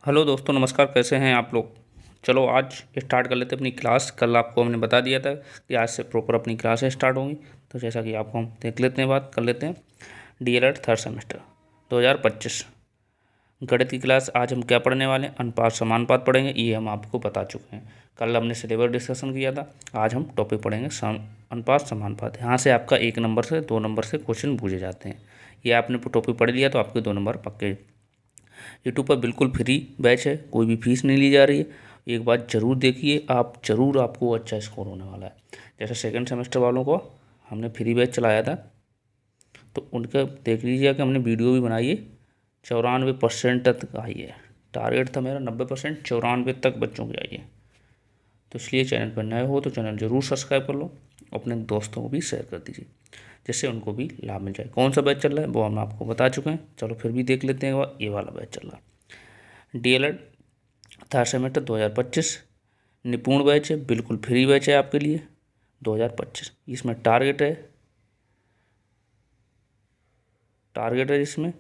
Hello दोस्तों, नमस्कार। कैसे हैं आप लोग। चलो आज स्टार्ट कर लेते हैं अपनी क्लास। कल आपको हमने बता दिया था कि आज से प्रॉपर अपनी क्लासें स्टार्ट होंगी। तो जैसा कि आपको हम देख लेते हैं, बात कर लेते हैं। डीएलएड थर्ड सेमेस्टर 2025 गणित की क्लास। आज हम क्या पढ़ने वाले हैं? अनुपात समानुपात पढ़ेंगे। ये हम आपको बता चुके हैं। कल हमने सिलेबस डिस्कशन किया था। आज हम टॉपिक पढ़ेंगे अनुपात समानुपात। यहाँ से आपका 1 नंबर से 2 नंबर से क्वेश्चन पूछे जाते हैं। ये आपने टॉपिक पढ़ लिया तो आपके 2 नंबर पक्के। यूट्यूब पर बिल्कुल फ्री बैच है, कोई भी फीस नहीं ली जा रही है। एक बात ज़रूर देखिए, आप ज़रूर, आपको अच्छा स्कोर होने वाला है। जैसे सेकंड सेमेस्टर वालों को हमने फ्री बैच चलाया था, तो उनका देख लीजिए कि हमने वीडियो भी बनाई है। 94% तक आई है। टारगेट था मेरा 90%, 94 तक बच्चों की आई है। तो इसलिए चैनल पर नए हो तो चैनल ज़रूर सब्सक्राइब कर लो, अपने दोस्तों को भी शेयर कर दीजिए, जिससे उनको भी लाभ मिल जाए। कौन सा बैच चल रहा है वो हम आपको बता चुके हैं। चलो फिर भी देख लेते हैं, ये वाला बैच चल रहा है। डीएलएड थर्ड सेमेस्टर 2025 निपुण बैच है, बिल्कुल फ्री बैच है आपके लिए। 2025 इसमें टारगेट है इसमें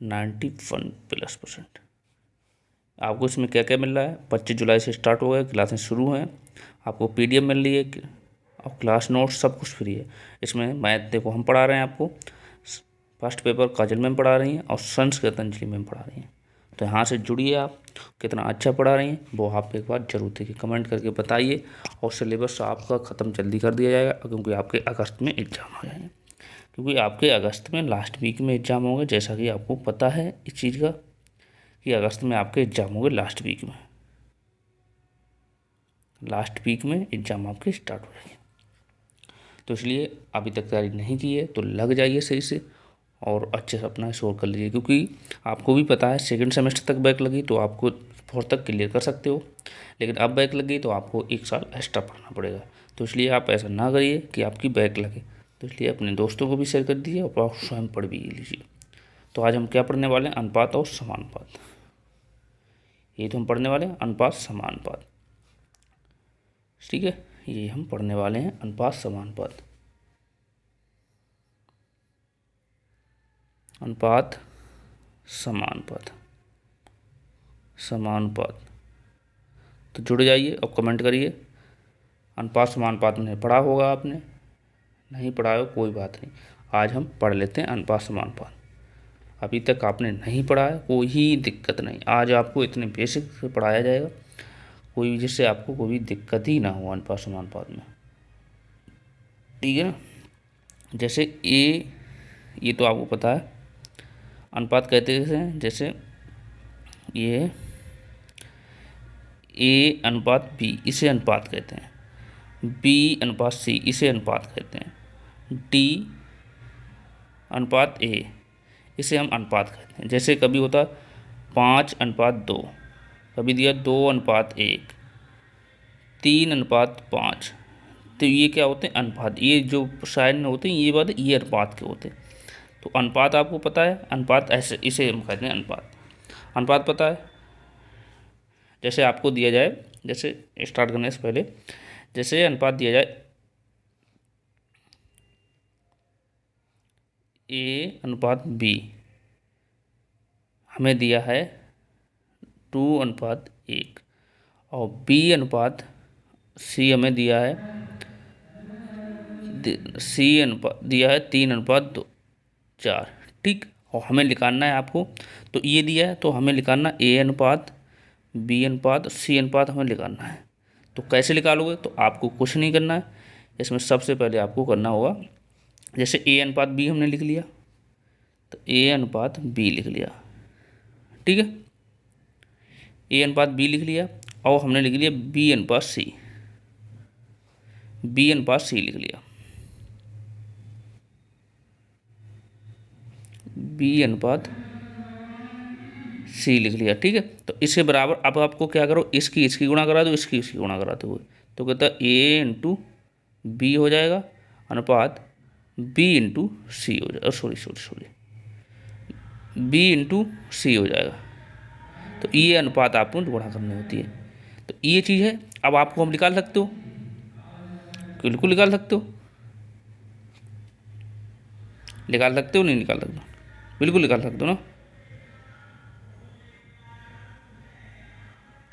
91+%। आपको इसमें क्या क्या मिल रहा है? 25 जुलाई से स्टार्ट हो गया, क्लासें शुरू हैं। आपको पीडीएफ मिल रही है और क्लास नोट्स सब कुछ फ्री है। इसमें मैथ देखो हम पढ़ा रहे हैं आपको। फर्स्ट पेपर काजल मैम पढ़ा रही हैं और संस्कृत अंजलि मैम पढ़ा रही हैं। तो यहाँ से जुड़िए। आप कितना अच्छा पढ़ा रही हैं वो आप एक बार जरूर देखिए, कमेंट करके बताइए। और सिलेबस आपका ख़त्म जल्दी कर दिया जाएगा, क्योंकि आपके अगस्त में एग्ज़ाम हो जाएंगे। क्योंकि आपके अगस्त में लास्ट वीक में एग्ज़ाम होंगे, जैसा कि आपको पता है इस चीज़ का, कि अगस्त में आपके एग्ज़ाम होंगे। लास्ट वीक में एग्ज़ाम आपके स्टार्ट हो जाएंगे। तो इसलिए अभी तक तैयारी नहीं की है तो लग जाइए सही से और अच्छे से अपना स्कोर कर लीजिए। क्योंकि आपको भी पता है सेकंड सेमेस्टर तक बैक लगी तो आपको फोर्थ तक क्लियर कर सकते हो, लेकिन अब बैक लग गई तो आपको 1 साल एक्स्ट्रा पढ़ना पड़ेगा। तो इसलिए आप ऐसा ना करिए कि आपकी बैक लगे। तो इसलिए अपने दोस्तों को भी शेयर कर दीजिए और आप स्वयं पढ़ भी लीजिए। तो आज हम क्या पढ़ने वाले हैं? अनुपात और समानुपात। ये तो हम पढ़ने वाले हैं अनुपात समानुपात, ठीक है। ये हम पढ़ने वाले हैं अनुपात समानुपात। अनुपात समानुपात समानुपात। तो जुड़ जाइए और कमेंट करिए। अनुपात समानुपात में पढ़ा होगा आपने, नहीं पढ़ा हो कोई बात नहीं। आज हम पढ़ लेते हैं अनुपात समानुपात। अभी तक आपने नहीं पढ़ा है कोई ही दिक्कत नहीं, आज आपको इतने बेसिक से पढ़ाया जाएगा, कोई जिससे आपको कोई दिक्कत ही ना हो अनुपात समानुपात में, ठीक है ना। जैसे ये तो आपको पता है अनुपात कहते हैं। जैसे ये ए अनुपात बी, इसे अनुपात कहते हैं। बी अनुपात सी, इसे अनुपात कहते हैं। डी अनुपात ए, इसे हम अनुपात कहते हैं। जैसे कभी होता 5:2, कभी दिया 2:1, 3:5। तो ये क्या होते हैं? अनुपात। ये जो साइड में होते हैं ये बात, ये अनुपात के होते हैं। तो अनुपात आपको पता है, अनुपात ऐसे इसे हम कहते हैं अनुपात। अनुपात पता है। जैसे आपको दिया जाए, जैसे स्टार्ट करने से पहले, जैसे अनुपात दिया जाए A/B, हमें दिया है 2:1, और B/C हमें दिया है, C अनुपात दिया है 3:4, ठीक। और हमें निकालना है आपको, तो ये दिया है तो हमें निकालना A/B/C हमें निकालना है। तो कैसे निकालोगे? तो आपको कुछ नहीं करना है, इसमें सबसे पहले आपको करना होगा, जैसे A/B हमने लिख लिया, तो A/B लिख लिया, ठीक है। A/B लिख लिया और हमने लिख लिया B/C लिख लिया, B/C लिख लिया, ठीक है। तो इसके बराबर अब आपको क्या करो, इसकी गुणा करा दो, इसकी गुणा कराते हुए, तो कहता है A/B हो जाएगा, अनुपात B/C हो जाएगा, सॉरी B/C हो जाएगा। तो ये अनुपात आपको गुणा करनी होती है। तो ये चीज़ है। अब आपको हम निकाल सकते हो, बिल्कुल निकाल सकते हो। निकाल सकते हो, नहीं निकाल सकते? बिल्कुल निकाल सकते हो ना।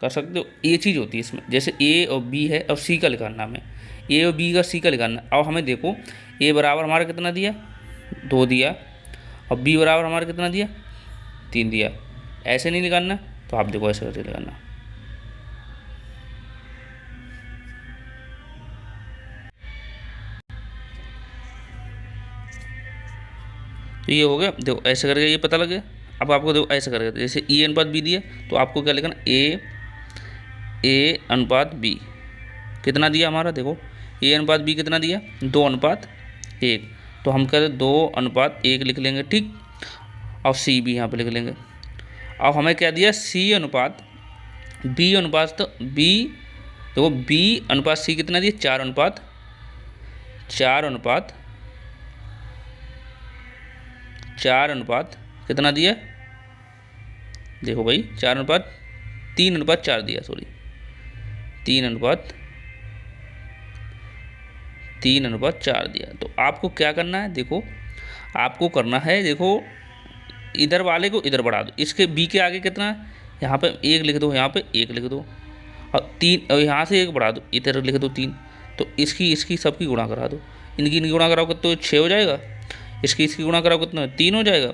कर सकते हो। ये चीज़ होती है इसमें, जैसे ए और बी है और सी का निकालना हमें, ए और बी का सी का निकालना। अब हमें देखो ए बराबर हमारा कितना दिया, 2 दिया, और बी बराबर हमारा कितना दिया, 3 दिया। ऐसे नहीं निकालना, तो आप देखो ऐसे करके निकालना। तो ये हो गया, देखो ऐसे करके ये पता लग गया। अब आपको देखो ऐसे करके, जैसे ए अनुपात बी दिया, तो आपको क्या लिखना, ए अनुपात बी कितना दिया हमारा, देखो ए अनुपात बी कितना दिया, 2:1। तो हम कह 2:1 लिख लेंगे, ठीक। और सी भी यहाँ पे लिख लेंगे। अब हमें क्या दिया, सी अनुपात बी अनुपात, तो बी देखो बी अनुपात सी कितना दिया, 4:4 कितना दिया, देखो भाई 3:4 दिया, सॉरी 3:4 दिया। तो आपको क्या करना है, देखो आपको करना है, देखो इधर वाले को इधर बढ़ा दो, इसके बी के आगे कितना है, यहाँ पे 1 लिख दो, यहाँ पे 1 लिख दो, और 3, और यहाँ से 1 बढ़ा दो, इधर लिख दो 3। तो इसकी सबकी गुणा करा दो, इनकी गुणा कराओगे तो 6 हो जाएगा, इसकी गुणा कराओगे कितना, 3 हो जाएगा,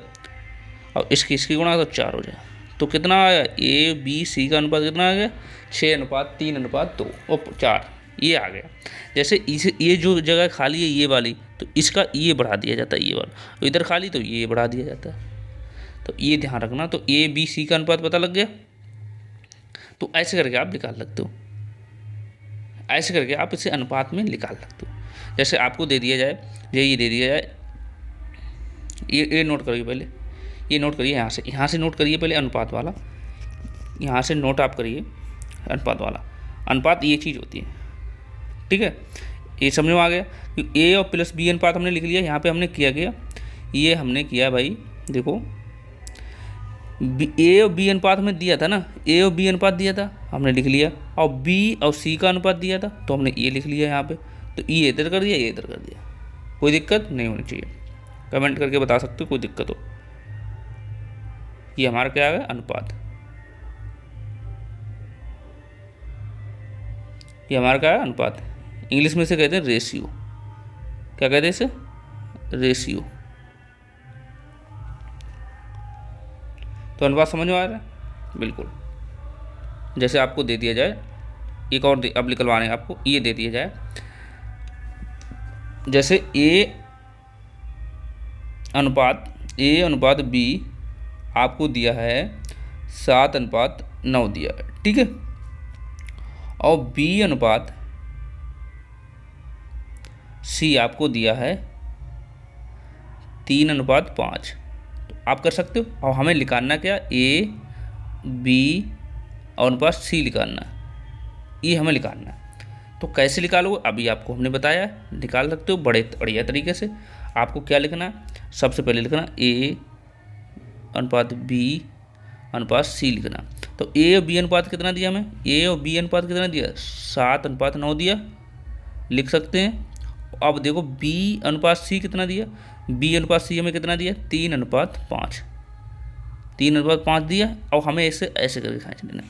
और इसकी गुणा तो 4 हो जाएगा। तो कितना आया, ए बी सी का अनुपात कितना आ गया, 6:3:2 और 4, ये आ गया। जैसे इसे ये जो जगह खाली है ये वाली, तो इसका ये बढ़ा दिया जाता है, ये वाला इधर खाली, तो ये बढ़ा दिया जाता है। तो ये ध्यान रखना। तो ए बी सी का अनुपात पता लग गया। तो ऐसे करके आप निकाल सकते हो, ऐसे करके आप इसे अनुपात में निकाल सकते हो। जैसे आपको दे दिया जाए, ये दे दिया जाए, ये नोट करिए पहले, ये नोट करिए, यहाँ से नोट करिए पहले अनुपात वाला, यहाँ से नोट आप करिए अनुपात वाला। अनुपात ये चीज़ होती है, ठीक है, ये समझ में आ गया कि ए और प्लस बी अनुपात हमने लिख लिया। यहाँ पे हमने किया गया, ये हमने किया भाई, देखो ए और बी अनुपात हमें दिया था ना, ए और बी अनुपात दिया था, हमने लिख लिया, और बी और सी का अनुपात दिया था, तो हमने ये लिख लिया यहाँ पे। तो ये इधर कर दिया, ये इधर कर दिया, कोई दिक्कत नहीं होनी चाहिए। कमेंट करके बता सकते हो कोई दिक्कत हो। ये हमारा क्या आ गया, अनुपात। ये हमारा क्या है, अनुपात। इंग्लिश में से कहते हैं रेशियो। क्या कहते हैं इसे, रेशियो। तो अनुपात समझ में आ रहा है, बिल्कुल। जैसे आपको दे दिया जाए, एक और अब निकलवाने हैं आपको, ये दे दिया जाए, जैसे ए अनुपात बी आपको दिया है 7:9 दिया है, ठीक है। और बी अनुपात सी आपको दिया है 3:5। तो आप कर सकते हो। और हमें निकालना क्या, ए बी और अनुपात सी निकालना, ये हमें निकालना है। तो कैसे निकालोगे, अभी आपको हमने बताया, निकाल सकते हो बड़े बढ़िया तरीके से। आपको क्या लिखना है, सबसे पहले लिखना ए अनुपात बी अनुपात सी लिखना। तो ए और बी अनुपात कितना दिया हमें, ए और बी अनुपात कितना दिया, 7:9 दिया, लिख सकते हैं। अब देखो बी अनुपात सी कितना दिया, बी अनुपात सी हमें कितना दिया, 3:5, 3:5 दिया। और हमें ऐसे ऐसे करके खींच लेना।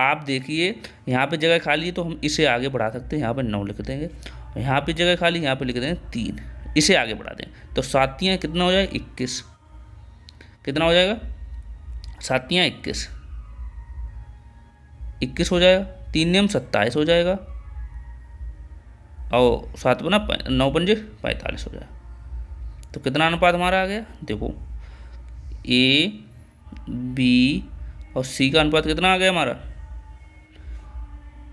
आप देखिए यहाँ पे जगह खाली है, तो हम इसे आगे बढ़ा सकते हैं, यहाँ पे 9 लिख देंगे, यहाँ पे जगह खाली, यहाँ पे लिख देंगे 3, इसे आगे बढ़ा दें। तो 7 कितना हो जाएगा, 21, कितना हो जाएगा, 7 21, 21 हो जाएगा, 3 27 हो जाएगा, और 7 बना 9 पंजे 45 हो जाएगा। तो कितना अनुपात हमारा आ गया, देखो ए बी और सी का अनुपात कितना आ गया हमारा,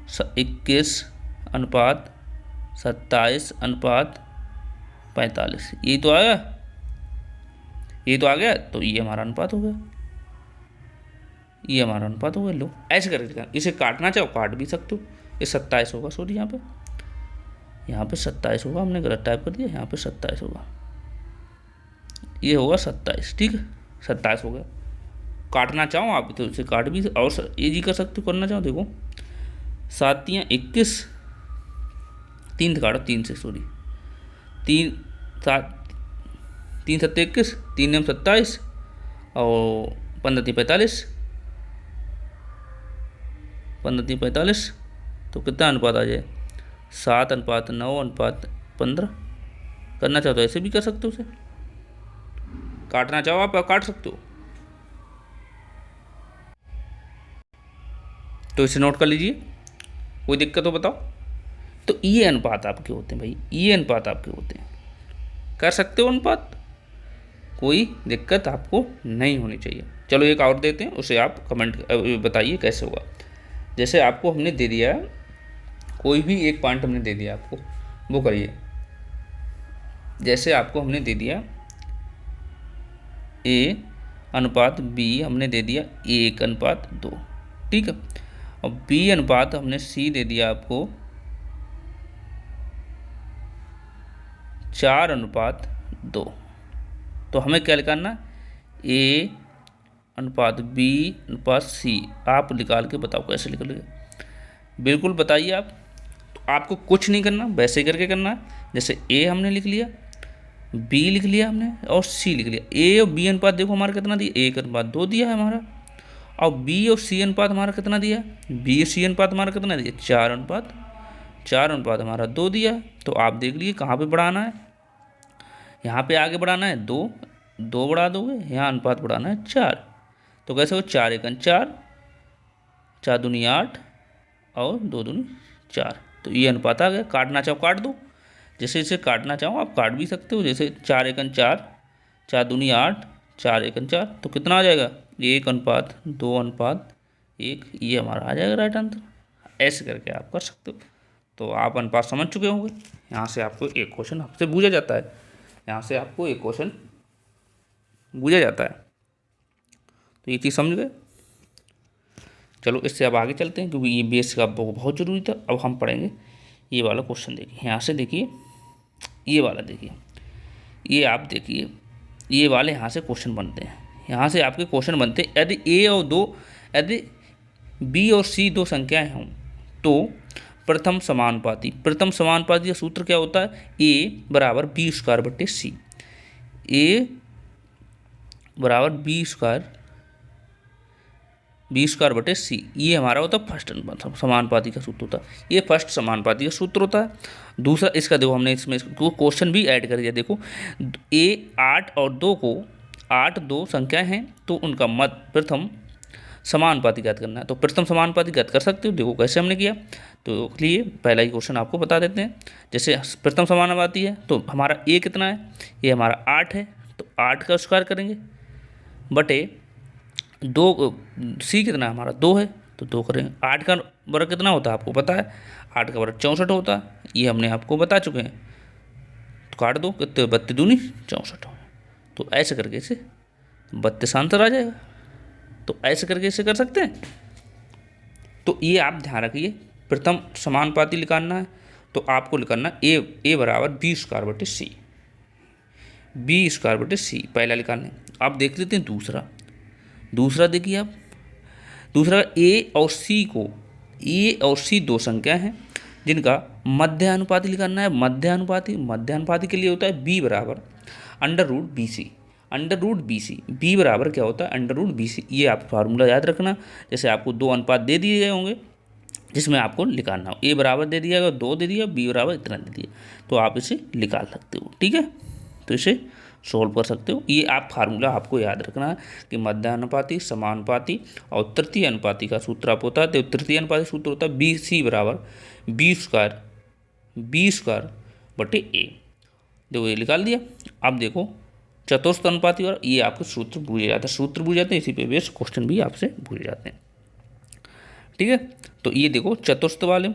21:27:45, ये तो आया, ये तो आ गया। तो ये हमारा अनुपात हो गया, ये हमारा अनुपात हो गया। लो ऐसे करके इसे काटना चाहो काट भी सकते हो। ये 27 होगा, सॉरी यहाँ पे 27 होगा, हमने गलत टाइप कर दिया, यहाँ पे 27 होगा, ये होगा 27, ठीक है, 27 हो गया। काटना चाहो आप तो इसे काट भी, और ये जी कर सकते हो, करना चाहो देखो 7 21, 3 से काटो, 3 से, सॉरी 3 7 3 7 21, 3 27 और 15 45, 15×3 = 45, तो कितना अनुपात आ जाए 7:9:15। करना चाहो तो ऐसे भी कर सकते हो, उसे काटना चाहो आप काट सकते हो। तो इसे नोट कर लीजिए, कोई दिक्कत हो बताओ। तो ये अनुपात आपके होते हैं भाई, ये अनुपात आपके होते हैं, कर सकते हो अनुपात, कोई दिक्कत आपको नहीं होनी चाहिए। चलो एक और देते हैं, उसे आप कमेंट बताइए कैसे होगा। जैसे आपको हमने दे दिया, कोई भी एक पॉइंट हमने दे दिया आपको, वो करिए। जैसे आपको हमने दे दिया A/B, हमने दे दिया 1:2, ठीक है। और B अनुपात हमने C दे दिया आपको 4:2। तो हमें क्या निकालना, A/B/C। आप निकाल के बताओ कैसे निकलेगा, बिल्कुल बताइए आप। तो आपको कुछ नहीं करना, वैसे करके करना है। जैसे A हमने लिख लिया, B लिख लिया हमने, और C लिख लिया। A और B अनुपात देखो हमारा कितना दिया, 1:2 दिया है हमारा। और B और C अनुपात हमारा कितना दिया, B और C अनुपात हमारा कितना दिया, 4:4 हमारा 2 दिया। तो आप देख लीजिए कहाँ पे बढ़ाना है, यहाँ पे आगे बढ़ाना है 2 बढ़ा दोगे, यहाँ अनुपात बढ़ाना है 4। तो कैसे हो, 4×1=4, 4×2 8 और 2×2 4। तो ये अनुपात आ गया। काटना चाहो काट दो, जैसे इसे काटना चाहो आप काट भी सकते हो। जैसे 4×1=4, 4×2 8, 4×1=4, तो कितना आ जाएगा 1:2:1, ये हमारा आ जाएगा राइट आंसर। ऐसे करके आप कर सकते हो। तो आप अनुपात समझ चुके होंगे। यहाँ से आपको एक क्वेश्चन आपसे पूछा जाता है, यहाँ से आपको एक क्वेश्चन पूछा जाता है। तो ये चीज़ समझ गए। चलो इससे अब आगे चलते हैं, क्योंकि ये बेस का बहुत ज़रूरी था। अब हम पढ़ेंगे ये वाला क्वेश्चन। देखिए यहाँ से, देखिए ये वाला, देखिए ये आप देखिए, ये वाले यहाँ से क्वेश्चन बनते हैं। यहाँ से आपके क्वेश्चन बनते हैं, यदि B और C दो संख्याएं हों तो प्रथम समानुपाती का सूत्र क्या होता है, A=B²/C। A=B²/C, ये हमारा होता है फर्स्ट समानुपाती का सूत्र होता है। ये फर्स्ट समानुपाती का सूत्र होता है। दूसरा इसका देखो, हमने इसमें क्वेश्चन भी ऐड कर दिया। देखो 8 और 2 को, 8 दो संख्याएं हैं तो उनका प्रथम समानुपाती ज्ञात करना है। तो प्रथम समानुपाती ज्ञात कर सकते हो, देखो कैसे हमने किया। तो लिए पहला ही क्वेश्चन आपको बता देते हैं। जैसे प्रथम समानुपाती है तो हमारा A कितना है, ये हमारा 8 है, तो 8 का स्क्वायर करेंगे बटे 2, C कितना है हमारा 2 है, तो 2 करेंगे। 8 का वर्ग कितना होता है आपको पता है, 8 का वर्ग 64 होता है, ये हमने आपको बता चुके हैं। तो काट दो, कितने 32×2 64। तो ऐसे करके इसे 32 आंसर आ जाएगा। तो ऐसे करके इसे कर सकते हैं। तो ये आप ध्यान रखिए, प्रथम समानुपाती निकालना है तो आपको निकालना A=B²/C, B²/C पहला निकालना है। आप देख लेते हैं दूसरा देखिए आप, दूसरा A और C दो संख्या हैं जिनका मध्यानुपाती निकालना है। मध्यानुपाती के लिए होता है B=√BC। B बराबर क्या होता है, √BC। ये आप फार्मूला याद रखना। जैसे आपको 2 अनुपात दे दिए गए होंगे जिसमें आपको निकालना हो, A बराबर दे दिया गया, 2 दे दिया, B बराबर इतना दे दिया, तो आप इसे निकाल सकते हो। ठीक है, तो इसे सोल्व कर सकते हो। ये आप फार्मूला आपको याद रखना है कि मध्यानुपाती, समानुपाती और तृतीय अनुपाती का सूत्र आप होता है। तो तृतीय अनुपाती सूत्र होता है B/A। देखो ये निकाल दिया। अब देखो चतुर्थ अनुपाती, और ये आपके सूत्र भूल जाते हैं, इसी पे बेस क्वेश्चन भी आपसे भूल जाते हैं। ठीक है, तो ये देखो चतुर्थ वाले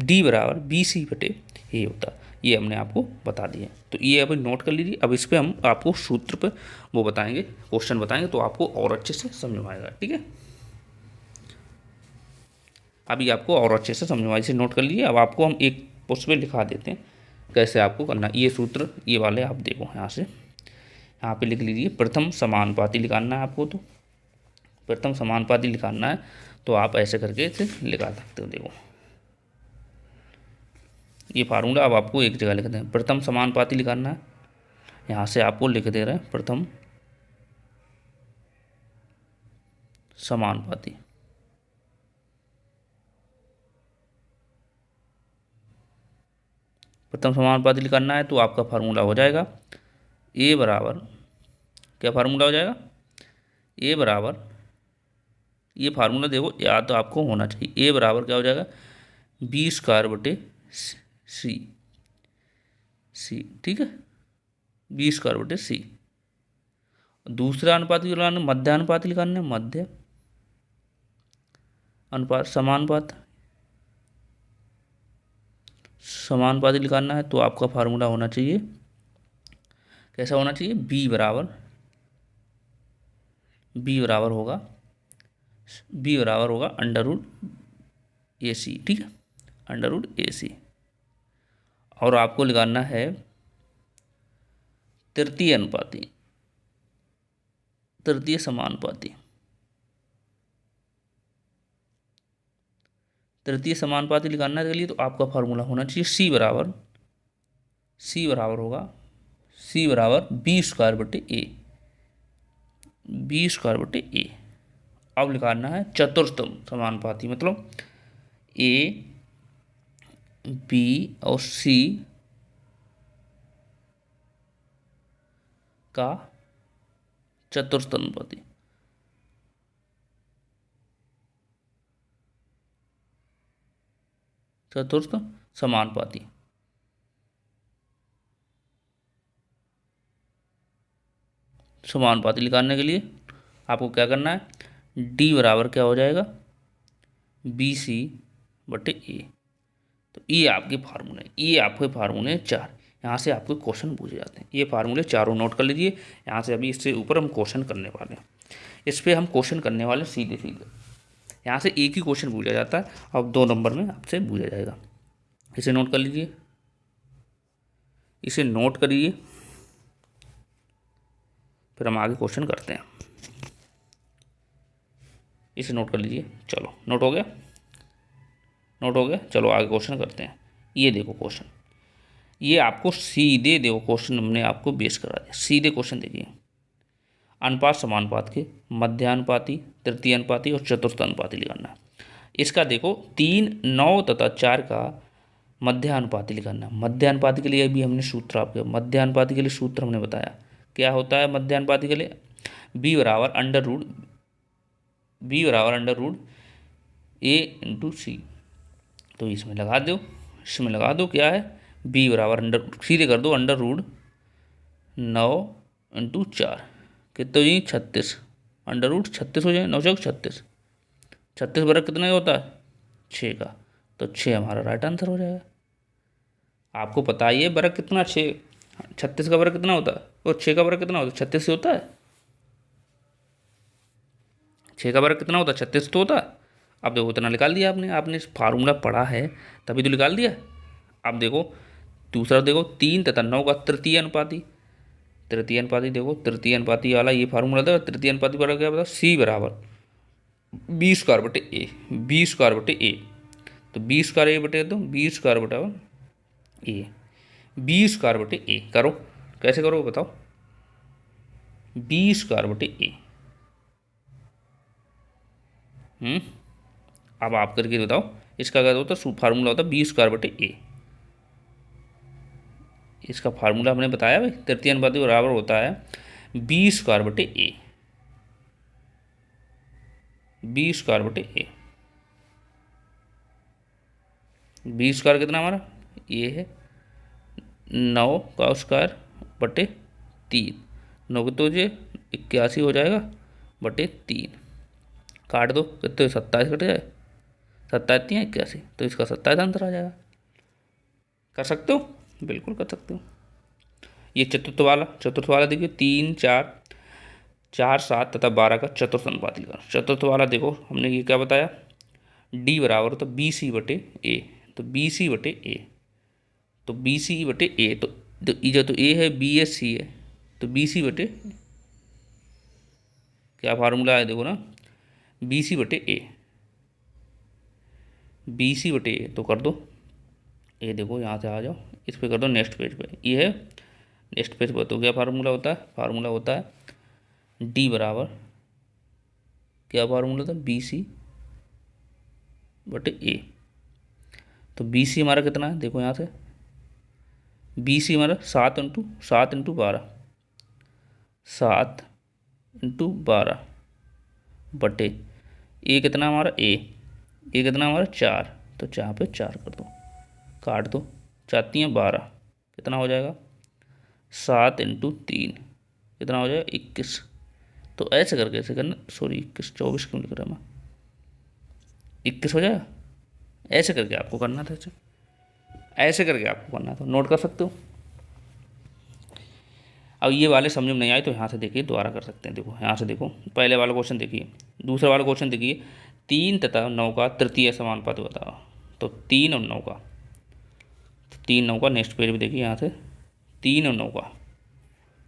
D=BC/A होता है, ये हमने आपको बता दिया। तो ये अभी नोट कर लीजिए। अब इस पर हम आपको सूत्र पे वो बताएंगे, क्वेश्चन बताएंगे, तो आपको और अच्छे से समझ में आएगा। ठीक है, अभी आपको और अच्छे से समझ में आएगा, इसे नोट कर लीजिए। अब आपको हम एक उस पर लिखा देते हैं कैसे आपको करना। ये सूत्र ये वाले आप देखो, यहाँ पे लिख लीजिए। प्रथम समानुपाती निकालना है आपको, तो प्रथम समानुपाती निकालना है तो आप ऐसे करके इसे निकाल सकते हो। देखो ये फार्मूला अब आपको एक जगह लिख दें। प्रथम समानुपाती निकालना है, यहाँ से आपको लिख दे रहे हैं प्रथम समानुपाती। प्रथम समानुपाती निकालना है तो आपका फार्मूला हो जाएगा ए बराबर, क्या फार्मूला हो जाएगा, ए बराबर, ये फार्मूला देखो याद तो आपको होना चाहिए, ए बराबर क्या हो जाएगा, बी स्क्वायर बटे सी, सी ठीक है, बी स्क्वायर बटे सी। दूसरा अनुपात निकालना, मध्य अनुपात निकालना है, मध्य अनुपात समानुपात, समानुपाती निकालना है तो आपका फार्मूला होना चाहिए, कैसा होना चाहिए, बी बराबर, बी बराबर होगा, बी बराबर होगा अंडर रूट ए सी, ठीक है, अंडर रूट ए सी। और आपको निकालना है तृतीय अनुपाती, तृतीय समानुपाती, तृतीय समानुपाती निकालने के लिए तो आपका फार्मूला होना चाहिए सी बराबर, सी बराबर होगा, सी बराबर बी स्क्वायर बटे ए, बी स्क्वायर बटे ए। अब निकालना है चतुर्थम समानुपाती, मतलब ए बी और सी का चतुर्थ अनुपाती, चतुर्थ समानुपाती। समानुपाती निकालने के लिए आपको क्या करना है, डी बराबर क्या हो जाएगा, बी सी बटे ए। तो ये आपके फार्मूले, ये आपके फार्मूले चार, यहाँ से आपके क्वेश्चन पूछे जाते हैं। ये फार्मूले चारों नोट कर लीजिए, यहाँ से अभी इससे ऊपर हम क्वेश्चन करने वाले हैं, इस पर हम क्वेश्चन करने वाले सीधे सीधे। यहाँ से एक ही क्वेश्चन पूछा जाता है, अब 2 नंबर में आपसे पूछा जाएगा। इसे नोट कर लीजिए, इसे नोट करिए, फिर हम आगे क्वेश्चन करते हैं। इसे नोट कर लीजिए, चलो नोट हो गया, नोट हो गया, चलो आगे क्वेश्चन करते हैं। ये देखो क्वेश्चन, ये आपको सीधे देखो क्वेश्चन हमने आपको बेस करा दिया, सीधे क्वेश्चन देखिए। अनुपात समानुपात के मध्यानुपाती, तृतीय अनुपाती और चतुर्थ अनुपाती लिखना है। इसका देखो 3, 9 तथा 4 का मध्यानुपाती लिखना है। मध्यानुपाती के लिए भी हमने सूत्र आपके, मध्यानुपाती के लिए सूत्र हमने बताया क्या होता है मध्यानुपाती के लिए, बी बराबर अंडर रूट, बी बराबर अंडर रूट ए इंटू सी। तो इसमें लगा दो, इसमें लगा दो क्या है, बी बराबर अंडर, सीधे कर दो अंडर रूट 9 इंटू 4, कितने हो जाएंगे 36, अंडर रूट 36 हो जाए, 9 चौक 36, 36 वर्ग कितना होता है 6 का, तो 6 हमारा राइट आंसर हो जाएगा। आपको पता ही है वर्ग कितना 6, 36 का वर्ग कितना होता है और 6 का वर्ग कितना होता है, 36 से होता है, 6 का वर्ग कितना होता है 36 तो होता है। अब देखो इतना निकाल दिया आपने, आपने फार्मूला पढ़ा है तभी तो निकाल दिया। अब देखो दूसरा देखो 3 तथा 9 का तृतीय अनुपाती, तृतीय अनुपाती देखो, तृतीय अनुपाती वाला ये फार्मूला था, तृतीय अनुपाती वाला क्या बता, सी बराबर बी स्क्वायर बटे ए, बी स्क्वायर बटे ए, तो बी स्क्वायर ए बटे तो बी स्क्वायर बटा ए, बी स्क्वायर बटे ए करो, कैसे करो बताओ, बी स्क्वायर बटे ए। अब आप करके बताओ इसका क्या होता है, फार्मूला होता है बी स्क्वायर बटे ए। इसका फार्मूला हमने बताया भाई, तृतीय अनुपाती बराबर होता है बी स्क्वायर बटे ए, बी स्क्वायर बटे ए। बी स्क्वायर कितना हमारा ये है 9 का स्क्वायर बटे 3, 9 कितने हो जाए 81 हो जाएगा बटे 3, काट दो कितने 27 कट जाए, 27 3 81, तो इसका 27 आंसर आ जाएगा। कर सकते हो, बिल्कुल कर सकते हो। ये चतुर्थ वाला देखिए 3, 4, 4, 7 तथा 12 का चतुर्थ अनुपात लिखा। चतुर्थ वाला देखो हमने ये क्या बताया, डी बराबर तो बी सी बटे ए, तो बी सी बटे ए, तो बी सी बटे ए, तो जो तो ए है बी एस सी है, तो बी सी बटे क्या फार्मूला है देखो ना, बी सी बटे ए, बी सी बटे ए, तो कर दो ये देखो यहाँ से आ जाओ इस पर कर दो नेक्स्ट पेज पे, ये है नेक्स्ट पेज पर। तो क्या फार्मूला होता है, फार्मूला होता है डी बराबर क्या फार्मूला था, बी सी बटे ए। तो बी सी हमारा कितना है देखो यहाँ से BC हमारा 7 × 12 बटे ए कितना हमारा ए कितना हमारा 4, तो 4 पे 4 कर दो, काट दो, 4×3 = 12, कितना हो जाएगा 7 × 3 कितना हो जाएगा 21। तो ऐसे करके ऐसे करना, सॉरी 21 24 क्यों लिख रहा मैं, 21 हो जाएगा। ऐसे करके आपको करना था, ऐसे करके आपको करना था, नोट कर सकते हो। अब ये वाले समझ में नहीं आए तो यहाँ से देखिए दोबारा कर सकते हैं। देखो यहाँ से देखो, पहले वाला क्वेश्चन देखिए, दूसरा वाला क्वेश्चन देखिए, 3 तथा 9 का तृतीय समानुपात बताओ। तो 3 और 9 का, 3 9 का नेक्स्ट पेज भी देखिए, यहाँ से 3 और 9 का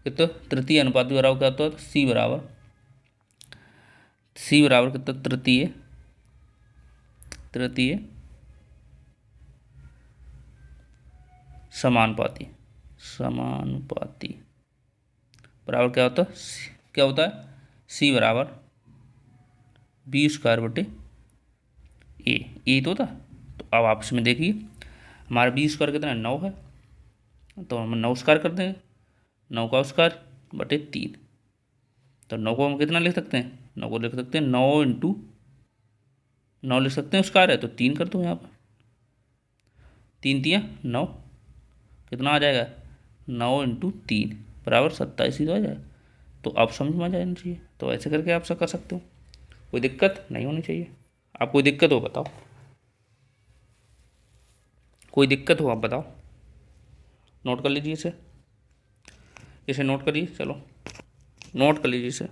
कितना तृतीय अनुपात बराबर क्या होता है, सी बराबर कितना तृतीय समानुपाती बराबर क्या होता है, सी बराबर B² ए तो था। तो अब आप इसमें देखिए हमारा B² कितना 9 है, तो हम 9² कर देंगे, 9 का स्क्वायर बटे 3। तो 9 को हम कितना लिख सकते हैं, 9 को लिख सकते हैं 9 × 9 लिख सकते हैं, स्क्वायर है तो 3 कर दो यहाँ पर, 3×3 = 9, कितना आ जाएगा 9 × 3 बराबर 27 ही तो आ जाए। तो आप समझ में आ जाना चाहिए। तो ऐसे करके आप सब कर सकते हो, कोई दिक्कत नहीं होनी चाहिए। आप कोई दिक्कत हो बताओ, कोई दिक्कत हो आप बताओ, नोट कर लीजिए इसे नोट करिए, चलो नोट कर लीजिए इसे।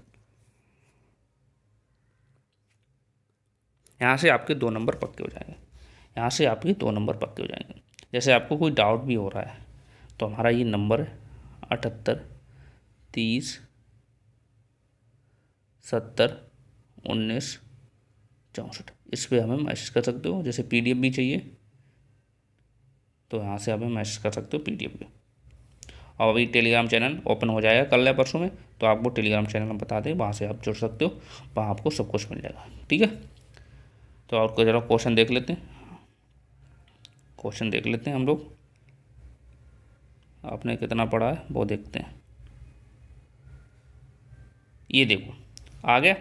यहाँ से आपके 2 नंबर पक्के हो जाएंगे, यहाँ से आपके 2 नंबर पक्के हो जाएंगे। जैसे आपको कोई डाउट भी हो रहा है तो हमारा ये नंबर है 78 30 70 19 64, इस पर हमें मैसेज कर सकते हो। जैसे PDF भी चाहिए तो यहाँ से हमें मैसेज कर सकते हो PDF पे। और अभी टेलीग्राम चैनल ओपन हो जाएगा कल या परसों में, तो आपको टेलीग्राम चैनल में बता दें, वहाँ से आप जुड़ सकते हो, वहाँ आपको सब कुछ मिल जाएगा, ठीक है। तो और कोई ज़रा क्वेश्चन देख लेते हैं, हम लोग, आपने कितना पढ़ा है वो देखते हैं। ये देखो आ गया,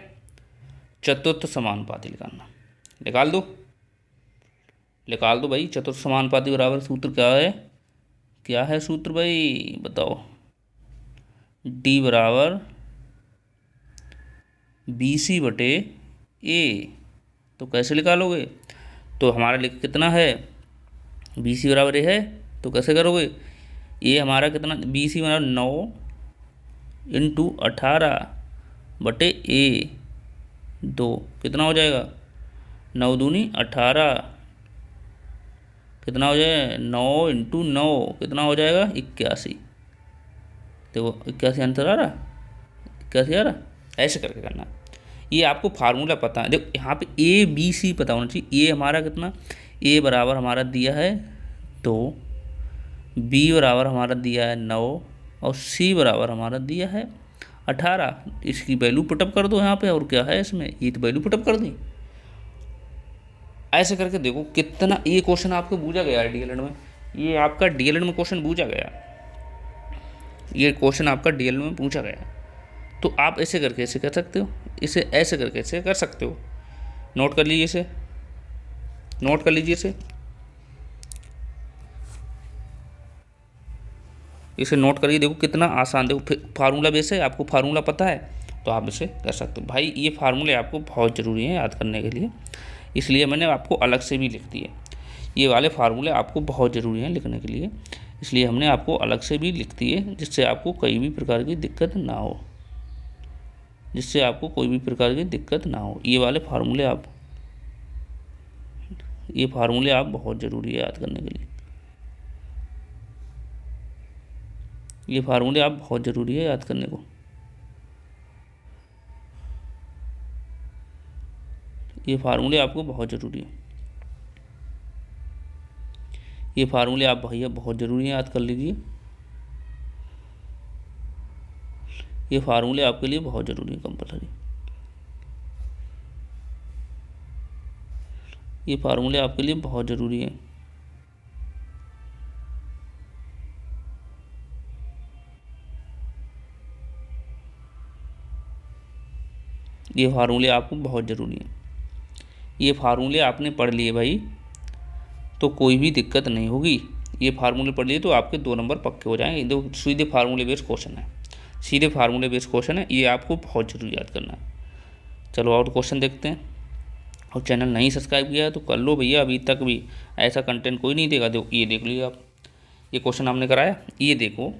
चतुर्थ समानुपाती निकालना, निकाल दो भाई। चतुर्थ समानुपाती बराबर सूत्र क्या है सूत्र भाई बताओ, D बराबर BC बटे A। तो कैसे निकालोगे, तो हमारा कितना है BC बराबर A है, तो कैसे करोगे, ये हमारा कितना BC बराबर 9 × 18 बटे A² कितना हो जाएगा 9 दूनी 18, कितना हो जाएगा 9 × 9 कितना हो जाएगा 81। देखो 81 आंसर आ रहा, 81 आ रहा। ऐसे करके करना, ये आपको फार्मूला पता है। देखो यहाँ पे ABC पता होना चाहिए। A हमारा कितना, A बराबर हमारा दिया है 2, B बराबर हमारा दिया है 9 और C बराबर हमारा दिया है 18। इसकी वैल्यू पुटअप कर दो यहाँ पे, और क्या है इसमें, ये तो वैल्यू पुटअप कर दी। ऐसे करके देखो कितना, ये क्वेश्चन आपको पूछा गया है DLED में, ये आपका DLED में क्वेश्चन पूछा गया, ये क्वेश्चन आपका DLED में पूछा गया। तो आप ऐसे करके ऐसे कर सकते हो, इसे ऐसे करके ऐसे कर सकते हो। नोट कर लीजिए इसे, नोट कर लीजिए इसे नोट करिए। देखो कितना आसान, देखो फार्मूला बेस है, आपको फार्मूला पता है तो आप इसे कर सकते हो। भाई ये फार्मूले आपको बहुत ज़रूरी हैं याद करने के लिए, इसलिए मैंने आपको अलग से भी लिख दिए। ये वाले फार्मूले आपको बहुत ज़रूरी हैं लिखने के लिए, इसलिए हमने आपको अलग से भी लिख दिए, जिससे आपको कोई भी प्रकार की दिक्कत ना हो, ये वाले फार्मूले आप बहुत ज़रूरी है याद करने के लिए, ये फार्मूले आप बहुत ज़रूरी है याद करने को। ये फार्मूले आपको बहुत ज़रूरी है, ये फार्मूले आप भैया बहुत ज़रूरी है, याद कर लीजिए। ये फार्मूले आपके लिए बहुत ज़रूरी है, कंपलसरी। ये फार्मूले आपके लिए बहुत ज़रूरी है। ये फार्मूले आपको बहुत ज़रूरी हैं। ये फार्मूले आपने पढ़ लिए भाई तो कोई भी दिक्कत नहीं होगी। ये फार्मूले पढ़ लिए तो आपके 2 नंबर पक्के हो जाएंगे। दो सीधे फार्मूले बेस्ड क्वेश्चन है, सीधे फार्मूले बेस्ड क्वेश्चन है, ये आपको बहुत जरूरी याद करना है। चलो और क्वेश्चन देखते हैं। और चैनल नहीं सब्सक्राइब किया है तो कर लो भैया, अभी तक भी ऐसा कंटेंट कोई नहीं देगा। देखो ये देख लीजिए आप, ये क्वेश्चन हमने कराया, ये देखो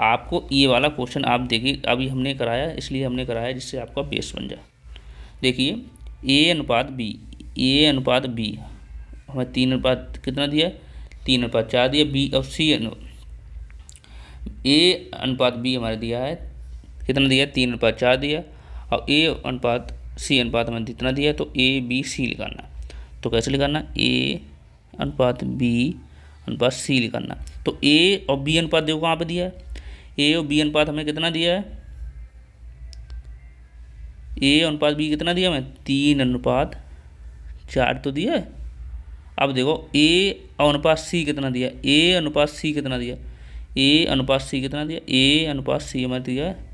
आपको ये वाला क्वेश्चन आप देखिए, अभी हमने कराया इसलिए हमने कराया जिससे आपका बेस बन जाए। देखिए ए अनुपात बी, ए अनुपात बी हमें 3 अनुपात कितना दिया है, 3:4 दिया। बी और सी ए अनुपात बी हमारे दिया है कितना दिया है, 3:4 दिया। और ए अनुपात सी अनुपात हमें जितना दिया है, तो ए बी सी लिखाना। तो कैसे लिखाना, ए अनुपात बी अनुपात सी लिखाना। तो ए और बी अनुपात देखो कहाँ पे दिया है, ए और बी अनुपात हमें कितना दिया है, ए अनुपात बी कितना दिया हमें, 3:4 तो दिया है। अब देखो ए अनुपात सी कितना दिया, ए अनुपात सी कितना दिया, ए अनुपात सी कितना दिया, ए अनुपात सी हमें दिया है,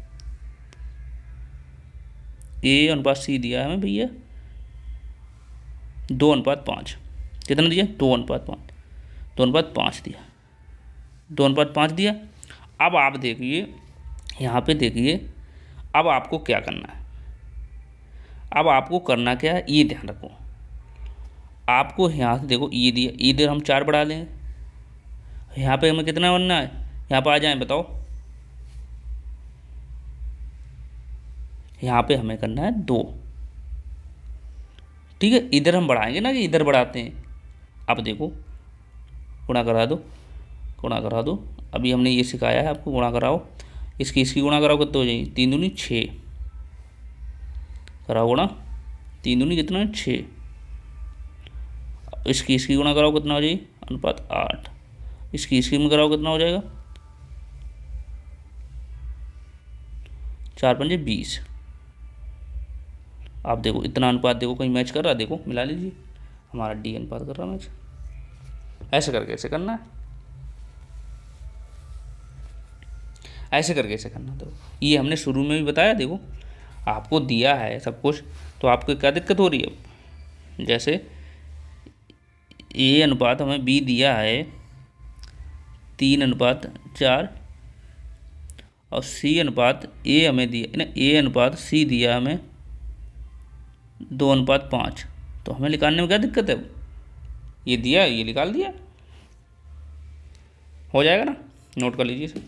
ए अनुपात सी दिया है हमें भैया 2:5। कितना दिया, 2:5, 2:5 दिया, 2:5 दिया। अब आप देखिए यहाँ पे देखिए, अब आपको क्या करना है, अब आपको करना क्या है ये ध्यान रखो। आपको यहाँ से देखो ये दिया, इधर हम 4 बढ़ा लेंगे, यहाँ पे हमें कितना बनना है, यहाँ पे आ जाए बताओ, यहाँ पे हमें करना है 2। ठीक है, इधर हम बढ़ाएंगे ना कि इधर बढ़ाते हैं। अब देखो गुणा करा दो, गुणा करा दो। अभी हमने ये सिखाया है आपको, गुणा कराओ, इसकी गुणा कराओ, कितना हो जाएगी, 3 दूनी 6, कराओ गुणा, 3 दूनी कितना है 6। इसकी गुणा कराओ कितना हो जाएगी, अनुपात 8। इसकी में कराओ कितना हो जाएगा, 4×5 = 20। आप देखो इतना अनुपात देखो कहीं मैच कर रहा है, देखो मिला लीजिए, हमारा डी अनुपात कर रहा मैच। ऐसे करके ऐसे करना है, ऐसे करके ऐसे करना। तो ये हमने शुरू में भी बताया, देखो आपको दिया है सब कुछ, तो आपको क्या दिक्कत हो रही है। जैसे ए अनुपात हमें बी दिया है 3:4 और सी अनुपात ए हमें दिया ना, ए अनुपात सी दिया हमें 2:5। तो हमें निकालने में क्या दिक्कत है, ये दिया ये निकाल दिया, हो जाएगा ना। नोट कर लीजिए इसे,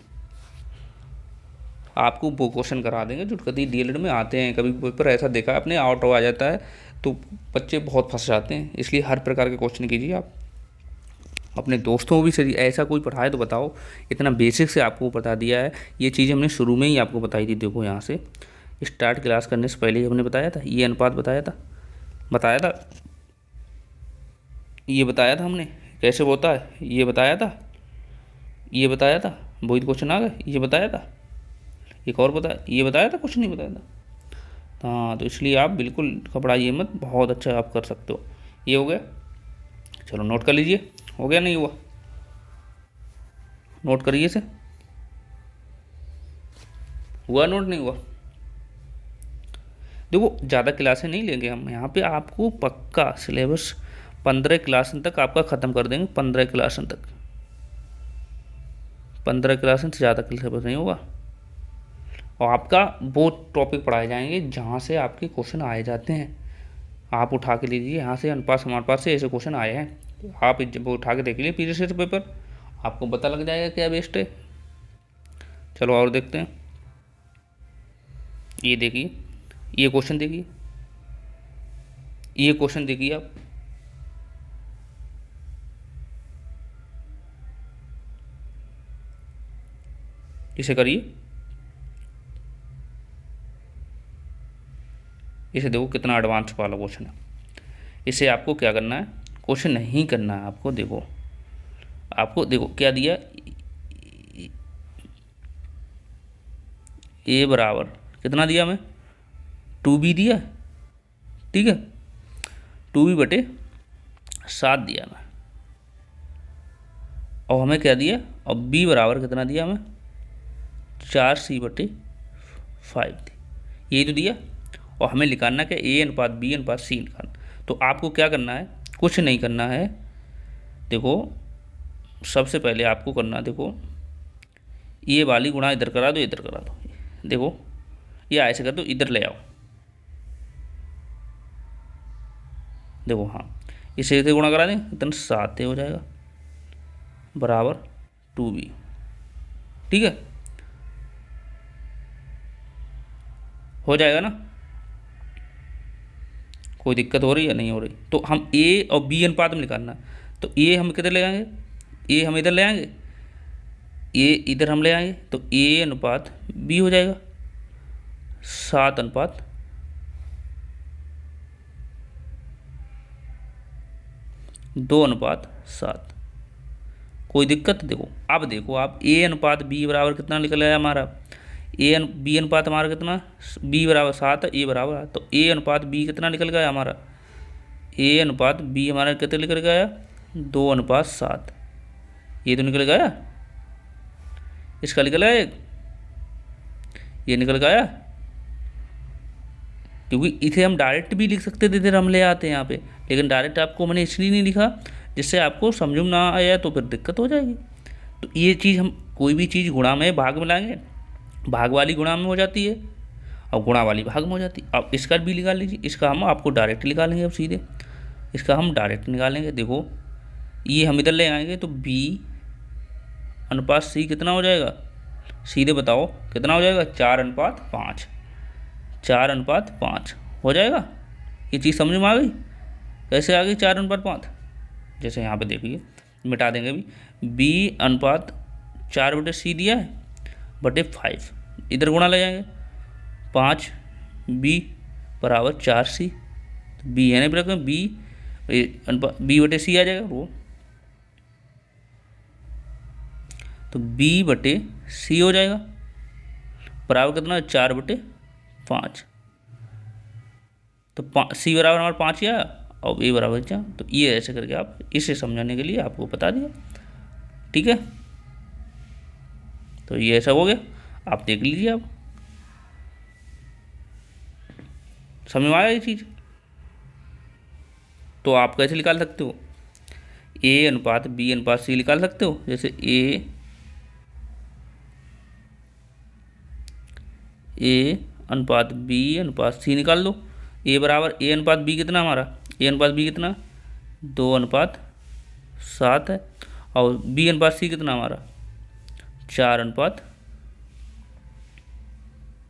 आपको वो क्वेश्चन करा देंगे जो कभी डीएलएड में आते हैं। कभी पेपर ऐसा देखा अपने आउट हो आ जाता है तो बच्चे बहुत फंस जाते हैं, इसलिए हर प्रकार के क्वेश्चन कीजिए आप। अपने दोस्तों को भी सही ऐसा कोई पढ़ाए तो बताओ, इतना बेसिक से आपको बता दिया है। ये चीज़ हमने शुरू में ही आपको बताई थी। देखो यहाँ से स्टार्ट क्लास करने से पहले ही हमने बताया था, ये अनुपात बताया था, ये बताया था हमने कैसे होता है, ये बताया था, ये बताया था, वही क्वेश्चन आ गए, ये बताया था, एक और बताया, ये बताया था, कुछ नहीं बताया था। हाँ, तो इसलिए आप बिल्कुल घबराइए मत, बहुत अच्छा आप कर सकते हो। ये हो गया, चलो नोट कर लीजिए। हो गया, नहीं हुआ, नोट करिए से, हुआ नोट, नहीं हुआ। देखो ज़्यादा क्लासें नहीं लेंगे हम यहाँ पे, आपको पक्का सिलेबस 15 क्लासन तक आपका ख़त्म कर देंगे। 15 क्लासन तक, 15 क्लासन से ज़्यादा सिलेबस नहीं होगा। और आपका वो टॉपिक पढ़ाए जाएंगे जहाँ से आपके क्वेश्चन आए जाते हैं। आप उठा के लीजिए यहाँ से, अनुपात समानुपात से ऐसे क्वेश्चन आए हैं, आप जब उठा के देख लीजिए प्रीवियस पेपर, आपको पता लग जाएगा क्या बेस्ट है। चलो और देखते हैं, ये देखिए, ये क्वेश्चन देखिए, ये क्वेश्चन देखिए आप, इसे करिए, इसे देखो कितना एडवांस वाला क्वेश्चन है। इसे आपको क्या करना है, क्वेश्चन नहीं करना है आपको। देखो आपको देखो क्या दिया, ए बराबर कितना दिया हमें, 2b दिया, ठीक है, 2b/7 दिया हमें। और हमें क्या दिया, और b बराबर कितना दिया हमें, 4c/5 दी, यही तो दिया। और हमें निकालना क्या, ए अनुपात बी अनुपात सी निकालना। तो आपको क्या करना है, कुछ नहीं करना है। देखो सबसे पहले आपको करना, देखो ये वाली गुणा इधर करा दो, इधर करा दो, देखो ये ऐसे कर दो, इधर ले आओ, देखो हाँ इसे इसे गुणा करा दें, इतना 7 हो जाएगा बराबर 2b। ठीक है, हो जाएगा ना, कोई दिक्कत हो रही है नहीं हो रही। तो हम ए और बी अनुपात में निकालना, तो ए हम किधर ले आएंगे, ए हम इधर ले आएंगे, ए इधर हम ले आएंगे, तो ए अनुपात बी हो जाएगा 7 अनुपात 2 अनुपात 7। कोई दिक्कत, देखो अब देखो आप ए अनुपात बी बराबर कितना निकल आया हमारा, बी अनुपात हमारा कितना, बी बराबर 7 ए बराबर 8, तो ए अनुपात बी कितना निकल गया हमारा, ए अनुपात बी हमारा कितना निकल गया 2 अनुपात 7। ये तो निकल गया, इसका निकल गया ये निकल गया, क्योंकि इसे हम डायरेक्ट भी लिख सकते थे, इधर हम ले आते हैं यहाँ पे, लेकिन डायरेक्ट आपको मैंने इसलिए नहीं लिखा जिससे आपको समझ में ना आया तो फिर दिक्कत हो जाएगी। तो ये चीज़ हम कोई भी चीज़ गुणा में भाग में लाएंगे, भाग वाली गुणा में हो जाती है और गुणा वाली भाग में हो जाती है। अब इसका भी निकाल लीजिए, इसका हम आपको डायरेक्ट निकालेंगे, अब सीधे इसका हम डायरेक्ट निकालेंगे। देखो ये हम इधर ले आएंगे तो बी अनुपात सी कितना हो जाएगा, सीधे बताओ कितना हो जाएगा, 4 अनुपात 5, 4 अनुपात 5 हो जाएगा। ये चीज़ समझ में आ गई, कैसे आ गई 4 अनुपात 5, जैसे यहाँ पे देखिए मिटा देंगे भी, बी अनुपात 4/c दिया है बटे 5, इधर गुणा ले जाएंगे 5 बी बराबर 4c, तो बी है ना बी अनुपात बी बटे सी आ जाएगा वो, तो b बटे सी हो जाएगा बराबर कितना 4/5, तो सी बराबर हमारा 5 ही आया और ए बराबर 4। तो ये ऐसे करके आप इसे समझाने के लिए आपको बता दिया, ठीक है। तो ये ऐसा हो गया, आप देख लीजिए, आप समझ में आया ये चीज़। तो आप कैसे निकाल सकते हो, ए अनुपात बी अनुपात सी निकाल सकते हो, जैसे ए अनुपात बी अनुपात सी निकाल दो। ए बराबर ए अनुपात बी कितना हमारा, ए अनुपात बी कितना 2 अनुपात 7 है, और बी अनुपात सी कितना हमारा 4 अनुपात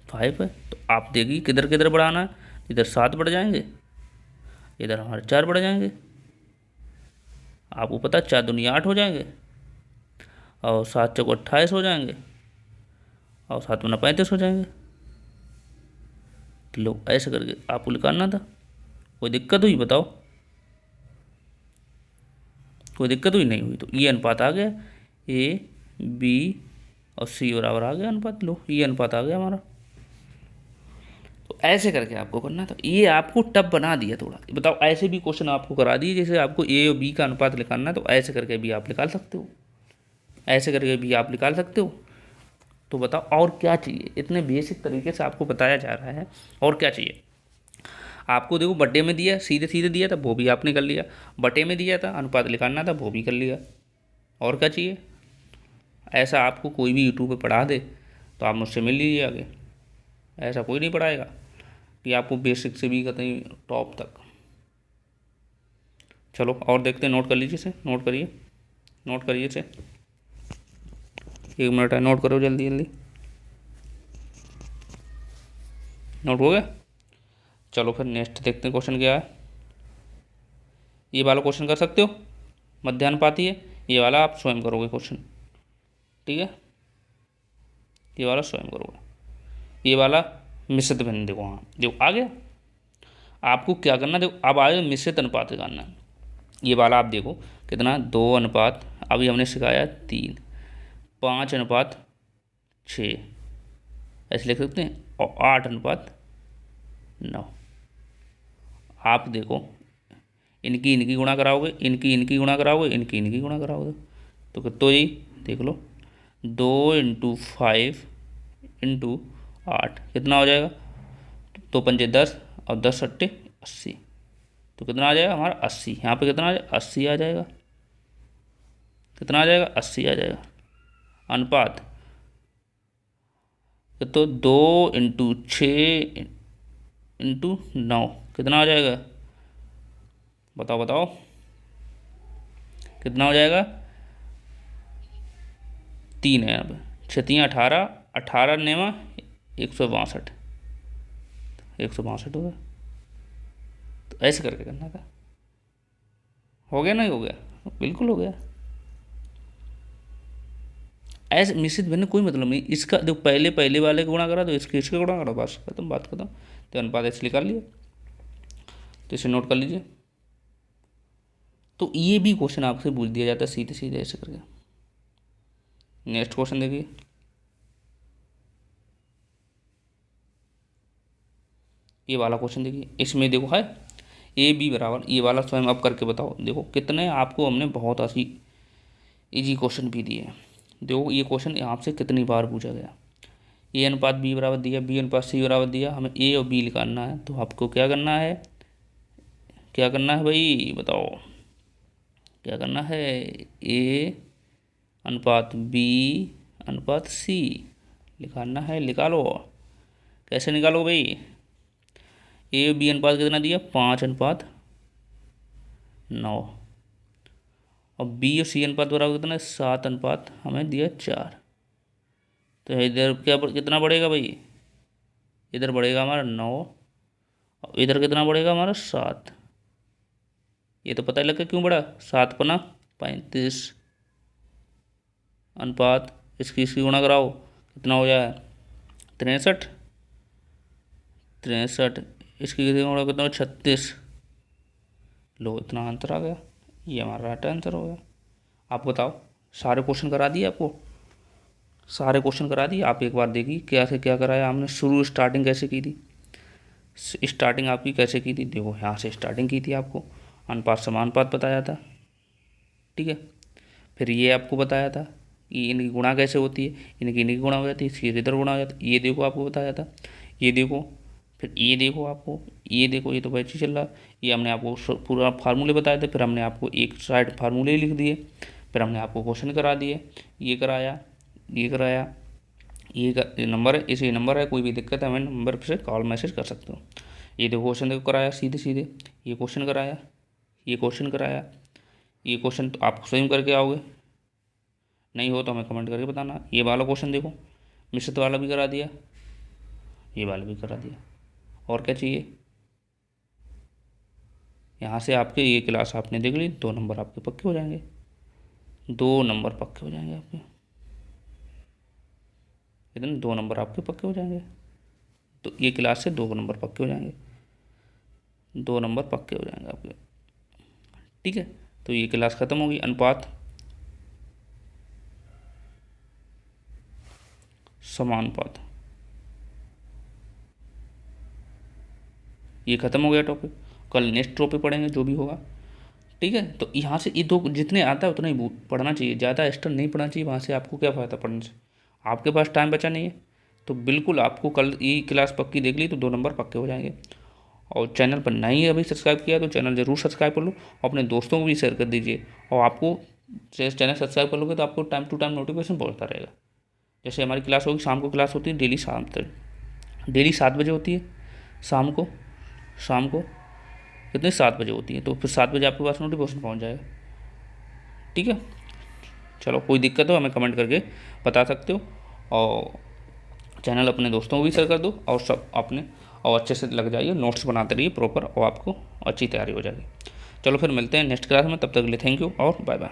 5 है। तो आप देखिए किधर किधर बढ़ाना है, इधर 7 बढ़ जाएंगे, इधर हमारे 4 बढ़ जाएंगे, आपको पता 4 दूनी 8 हो जाएंगे, और 7 चौको 28 हो जाएंगे, और 7 दूना 35 हो जाएंगे। तो लो ऐसे करके आपको निकालना था, कोई दिक्कत हुई बताओ, कोई दिक्कत हुई नहीं हुई। तो ये अनुपात आ गया, ए बी और सी बराबर आ गया अनुपात, लो ये अनुपात आ गया हमारा। तो ऐसे करके आपको करना था, ये आपको टफ बना दिया थोड़ा। बताओ ऐसे भी क्वेश्चन आपको करा दिए, जैसे आपको ए और बी का अनुपात निकालना है, तो ऐसे करके भी आप निकाल सकते हो, ऐसे करके भी आप निकाल सकते हो। तो बताओ और क्या चाहिए, इतने बेसिक तरीके से आपको बताया जा रहा है, और क्या चाहिए आपको। देखो बटे में दिया, सीधे सीधे दिया था, वो भी आपने कर लिया, बटे में दिया था अनुपात निकालना था, वो भी कर लिया, और क्या चाहिए। ऐसा आपको कोई भी यूट्यूब पे पढ़ा दे तो आप मुझसे मिल लीजिए आगे, ऐसा कोई नहीं पढ़ाएगा कि आपको बेसिक से भी कहीं टॉप तक। चलो और देखते हैं, नोट कर लीजिए इसे, नोट करिए, नोट करिए इसे, 1 मिनट है, नोट करो जल्दी जल्दी, नोट हो गया। चलो फिर नेक्स्ट देखते हैं क्वेश्चन क्या है। ये वाला क्वेश्चन कर सकते हो, मध्यानुपाती है, ये वाला आप स्वयं करोगे क्वेश्चन, ठीक है, ये वाला स्वयं करोगे। ये वाला मिश्रित भिन्न, देखो हाँ देखो आ गया। आपको क्या करना, देखो अब आगे मिश्रित अनुपात निकालना है। ये वाला आप देखो कितना 2 अनुपात, अभी हमने सिखाया 3, 5 अनुपात 6 ऐसे लिख सकते हैं, और 8 अनुपात 9। आप देखो इनकी इनकी गुणा कराओगे, इनकी इनकी गुणा कराओगे, इनकी इनकी गुणा कराओगे, तो कितना ही देख लो, 2 × 5 × 8 कितना हो जाएगा, 2 पंजे 10 और 10 सट्टे 80, तो कितना आ जाएगा हमारा 80। यहाँ पे कितना आ जाएगा 80 आ जाएगा, कितना आ जाएगा 80 आ जाएगा। अनुपात तो 2 इंटू 6 इंटू 9 कितना आ जाएगा, बताओ बताओ कितना हो जाएगा। 3 है यहाँ पे, 6 18, 18 नेवा 162, 162 होगा। तो ऐसे करके करना था, हो गया नहीं हो गया, बिल्कुल हो गया। ऐसे मिश्रित भिन्न कोई मतलब नहीं इसका। जो पहले वाले को गुणा करा तो इसके गुणा करो, बस खत्म, बात खत्म। तो अनुपात ऐसे निकाल लिया, तो इसे नोट कर लीजिए। तो ये भी क्वेश्चन आपसे पूछ दिया जाता है सीधे सीधे ऐसे करके। नेक्स्ट क्वेश्चन देखिए, ये वाला क्वेश्चन देखिए। इसमें देखो है ए बी बराबर, ये वाला स्वयं अब करके बताओ। देखो कितने आपको हमने बहुत इजी क्वेश्चन भी दिए हैं। देखो ये क्वेश्चन आपसे कितनी बार पूछा गया। ए अनुपात बी बराबर दिया, बी अनुपात सी बराबर दिया, हमें ए और बी निकालना है। तो आपको क्या करना है, क्या करना है भाई बताओ, क्या करना है। ए अनुपात बी अनुपात सी निकालना है, निकालो। कैसे निकालो भाई, ए बी अनुपात कितना दिया 5:9, और बी और सी अनुपात बराबर कितना 7 हमें दिया 4। तो इधर क्या कितना बढ़ेगा भाई, इधर बढ़ेगा हमारा 9 और इधर कितना बढ़ेगा हमारा 7। ये तो पता ही लगा क्यों बढ़ा, 7 पना 35 अनुपात इसकी गुणा कराओ कितना हो जाए 63, 63 इसकी गुणा कितना हो 36। लो इतना आंसर आ गया, ये हमारा राइट आंसर हो गया। आप बताओ, सारे क्वेश्चन करा दिए आपको, सारे क्वेश्चन करा दिए। आप एक बार देखिए क्या से क्या कराया हमने। शुरू स्टार्टिंग कैसे की थी, स्टार्टिंग आपकी कैसे की थी, देखो यहाँ से स्टार्टिंग की थी। आपको अनुपात समानुपात बताया था, ठीक है। फिर ये आपको बताया था कि इनकी गुणा कैसे होती है, इनकी गुणा हो जाती है, इसकी इधर गुणा हो जाती है। ये देखो आपको बताया था, ये देखो, फिर ये देखो आपको, ये देखो, ये तो वैसे चल रहा। ये हमने आपको पूरा फार्मूले बताए थे, फिर हमने आपको एक साइड फार्मूले लिख दिए, फिर हमने आपको क्वेश्चन करा दिए, ये कराया, ये कराया। ये नंबर है, इसी नंबर है, कोई भी दिक्कत है हमें नंबर से कॉल मैसेज कर सकते हो। ये देखो क्वेश्चन देखो कराया सीधे सीधे, ये क्वेश्चन कराया, ये क्वेश्चन कराया। ये क्वेश्चन तो आप स्वयं करके आओगे, नहीं हो तो हमें कमेंट करके बताना। ये वाला क्वेश्चन देखो मिश्रित वाला भी करा दिया, ये वाला भी करा दिया, और क्या चाहिए। यहाँ से आपके ये क्लास आपने देख ली, 2 नंबर आपके पक्के हो जाएंगे, 2 नंबर पक्के हो जाएंगे आपके, इतने 2 नंबर आपके पक्के हो जाएंगे। तो ये क्लास से 2 नंबर पक्के हो जाएंगे, 2 नंबर पक्के हो जाएंगे आपके, ठीक है। तो ये क्लास ख़त्म होगी। अनुपात समानुपात, ये ख़त्म हो गया टॉपिक। कल नेक्स्ट टॉपिक पढ़ेंगे जो भी होगा, ठीक है। तो यहाँ से ये 2 जितने आता है उतना ही पढ़ना चाहिए, ज़्यादा एक्स्ट्रा नहीं पढ़ना चाहिए। वहाँ से आपको क्या फ़ायदा पढ़ने से, आपके पास टाइम बचा नहीं है। तो बिल्कुल आपको कल ये क्लास पक्की देख ली तो 2 नंबर पक्के हो जाएंगे। और चैनल पर नहीं अभी सब्सक्राइब किया तो चैनल ज़रूर सब्सक्राइब कर लो, अपने दोस्तों को भी शेयर कर दीजिए। और आपको चैनल सब्सक्राइब कर लोगे तो आपको टाइम टू टाइम नोटिफिकेशन पहुँचता रहेगा। जैसे हमारी क्लास होगी, शाम को क्लास होती है डेली, शाम तक डेली 7 बजे होती है, शाम को कितने 7 बजे होती है। तो फिर 7 बजे आपके पास नोटिफिकेशन पहुँच जाएगा, ठीक है। चलो कोई दिक्कत हो हमें कमेंट करके बता सकते हो, और चैनल अपने दोस्तों को भी शेयर कर दो, और सब अपने और अच्छे से लग जाइए, नोट्स बनाते रहिए प्रॉपर, और आपको अच्छी तैयारी हो जाएगी। चलो फिर मिलते हैं नेक्स्ट क्लास में, तब तक के लिए थैंक यू और बाय बाय।